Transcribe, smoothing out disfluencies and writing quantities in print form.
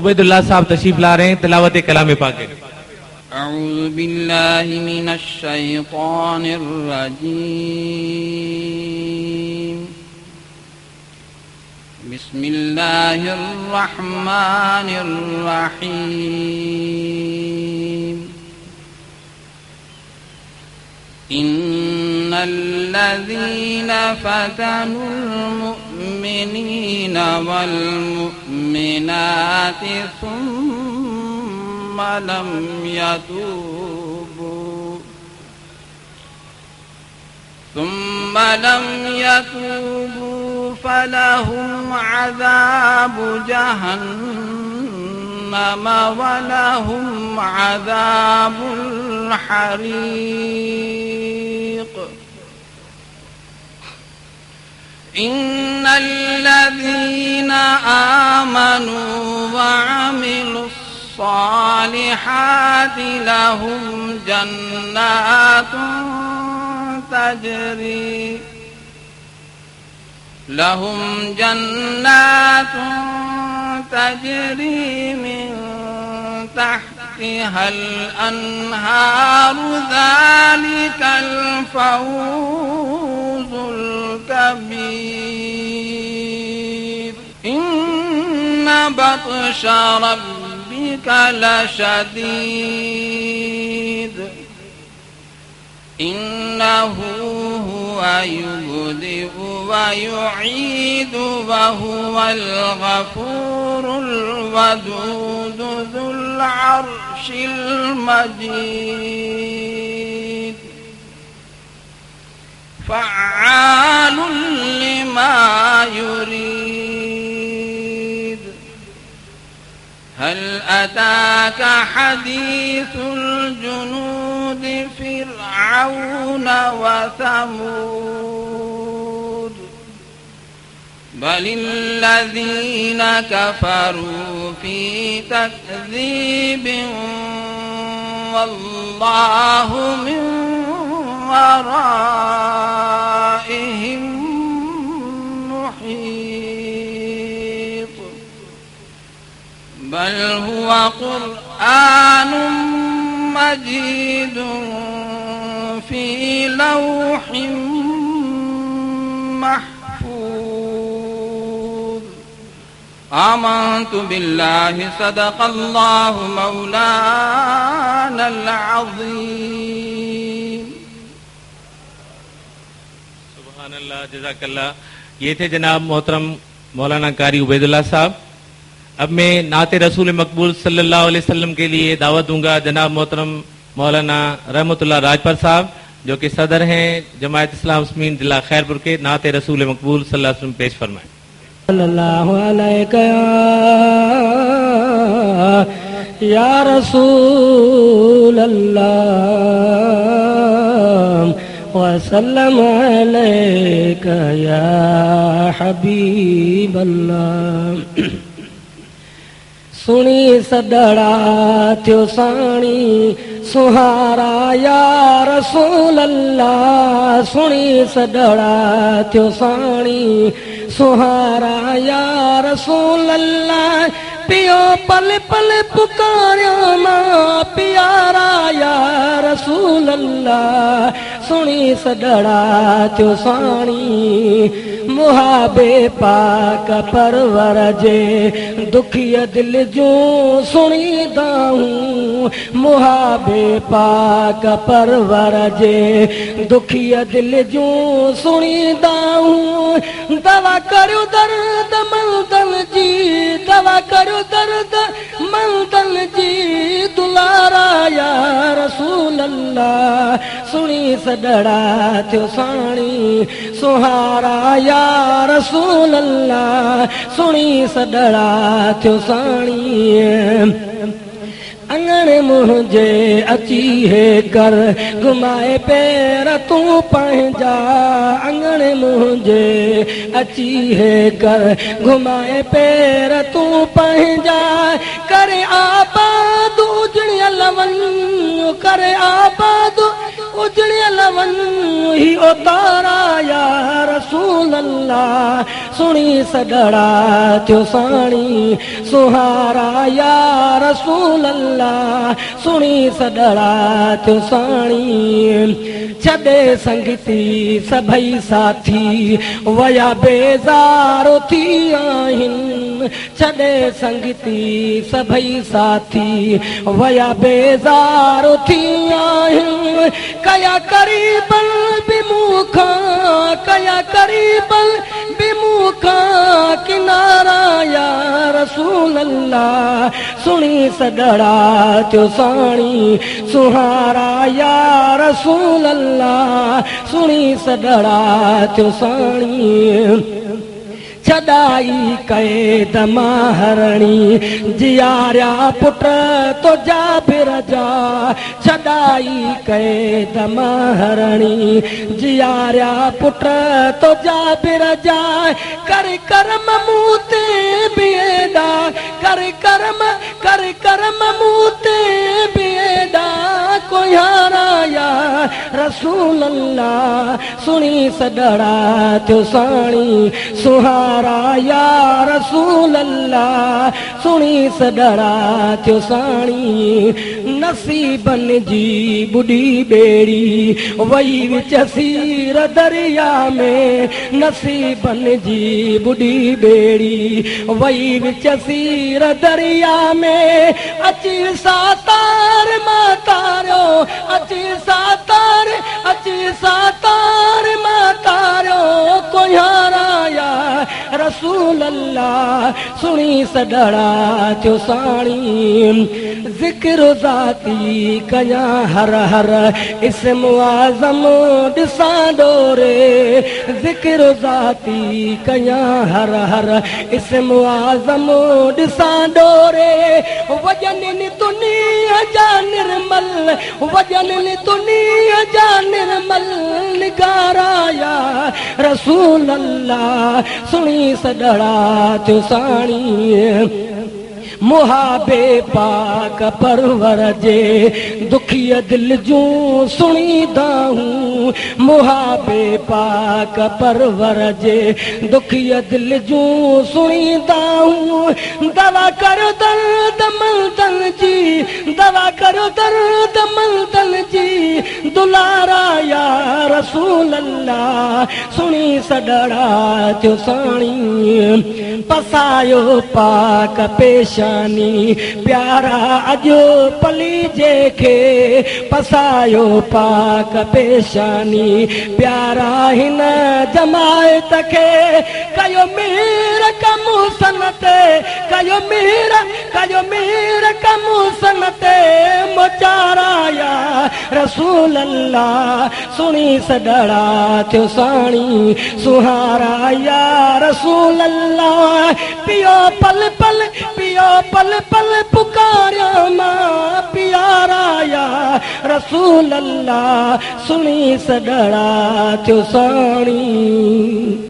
उबैदुल्लाह साहब तशरीफ ला रहे हैं तिलावत कलाम पाक। अऊज़ु बिल्लाहि मिनश शैतानिर रजीम। बिस्मिल्लाहिर रहमानिर रहीम। इन्नल्लज़ीना फ़तनुल मुमिनीन वल मुमिनाति सुम्मा लम यतूबू फलहुम अज़ाबु जहन्नम वलहुम अज़ाबुल हरीक़। इन्नल्लज़ीना आमनू वअमिलुस्सालिहाति लहुम जन्नातुन तजरी मिन तहतिहल अन्हारु ज़ालिकल फ़ौज़ुल कबीर। इन्न बत्शा रब्बिका लशदीद। इन्नहु हुवा युब्दिउ व युईदु व हुवल गफूरुल वदूद ज़ुल अर्शिल मजीद। फ़अआलुल लिमा युरीद। हल अताक हदीसुल जुनूद फ़िरऔन व समूद। बलिल्लज़ीन कफ़रू फ़ी तकज़ीबिन वल्लाहु मिन वराइहिम मुहीत। बल हुवा क़ुरआनुम मजीदुन फ़ी लौहिम महफूज़। आमन्तु बिल्लाहि सदक़ल्लाहु मौलानल अज़ीम। सुभानअल्लाह, जज़ाकल्लाह। ये थे जनाब मोहतरम मौलाना कारी उबैदुल्लाह साहब। अब मैं नाते रसूल मकबूल सल्लल्लाहु अलैहि वसल्लम के लिए दावत दूंगा जनाब मोहतरम मौलाना रहमतुल्लाह राजपर साहब, जो कि सदर हैं जमायत इस्लाम मुस्लिमीन जिला खैरपुर के। नाते रसूल मकबूल सल्लल्लाहु अलैहि वसल्लम पेश फरमाएं। सल्लल्लाहु अलैहि या रसूल अल्लाह वसल्लम अलैका या हबीब अल्लाह। सुनी सदड़ा थियो साणी सुहारा या रसूल अल्लाह। सुनी सदड़ा थियो साणी सुहारा या रसूल अल्लाह। पियो पल पल पुकारियो मां प्यारा या रसूल अल्लाह। सुनी सदड़ा थियो साणी मुहाबे पाक परवर जे दुखिया दिल जो सुनीदा हूँ। मुहाबे पाक परवर जे दुखिया दिल जो सुनीदा हूँ। दवा करो दर्द मंदन जी, दवा करो दर्द मंदन जी दुलारा या रसूल अल्लाह। सुनी सदड़ा थियो साणी सुहारा या रसूल अल्लाह। सुनी सदड़ा थियो साणी अंगण मुझे अची है कर घुमाए पैर तू पंहिंजा। अंगण मुझे अची है कर घुमाए पैर तू पंहिंजा। करे आबाद उजड़ियल वन, करे आबाद उजड़ियल वन वन ही उतारा या रसूल अल्लाह सुनी सदड़ा थियो साणी सुहारा या रसूल अल्लाह सुनी सदड़ा थियो साणी छॾे संगती सभई साथी वया बेज़ारो थी आहिनि छॾे संगती सभई साथी वया बेज़ारो थी आहिनि कया करीबन बि मूंखां कया करीबन बि मूंखां किनारा या रसूल अल्लाह सुणी सदड़ा थियो साणी सुहारा या रसूल अल्लाह सुणी सदड़ा थियो साणी छॾाई कैद माहरणी जियारिया पुट तो जाबिर जा छॾाई कैद माहरणी जियारिया पुट तो जाबिर जा कर कर्म मूं ते बीएडा कर कर्म मूं ते बीएडा कोहारा या रसूल अल्लाह सुणी सदड़ा थियो साणी सुहारा या रसूल अल्लाह सुणी सदड़ा थियो साणी नसीबन जी बुढ़ी बेड़ी वही विच सीर दरिया में नसीबन जी बुढ़ी बेड़ी वही विच सीर दरिया में अची सातार मातारो अची सातार मातारो कोहारा या रसूल अल्लाह सुणी सदड़ा थियो साणी ज़िक्र ज़ाती कया हर हर इस्म आज़म ॾिसां डोरे ज़िक्र ज़ाती कया हर हर इस्म आज़म ॾिसां डोरे वजन दुनिया जा निर्मल वजन दुनिया जा निर्मल निगारा या रसूल अल्लाह सुणी सदड़ा थियो साणी मुहाबे पाक परवर जे दुखिया दिल जूं सुणीदा हूं मुहाबे पाक परवर जे दुखिया दिल जूं सुणीदा हूं दवा करो दर्द मलदन जी दवा करो दर्द मलदन जी दुलारा या रसूल अल्लाह सुणी सदड़ा थियो साणी पसायो पाक पेशानी प्यारा अजो पली जेके पसायो पाक पेशानी प्यारा हिन जमायत के कयो मेर कमु सनते कयो मेर कमु सनते मोचारा या रसूल अल्लाह सुणी सदड़ा थियो साणी सुहारा या रसूल अल्लाह पियो पल पल पुकारिया मां प्यारा या रसूल अल्लाह सुणी सदड़ा थियो साणी।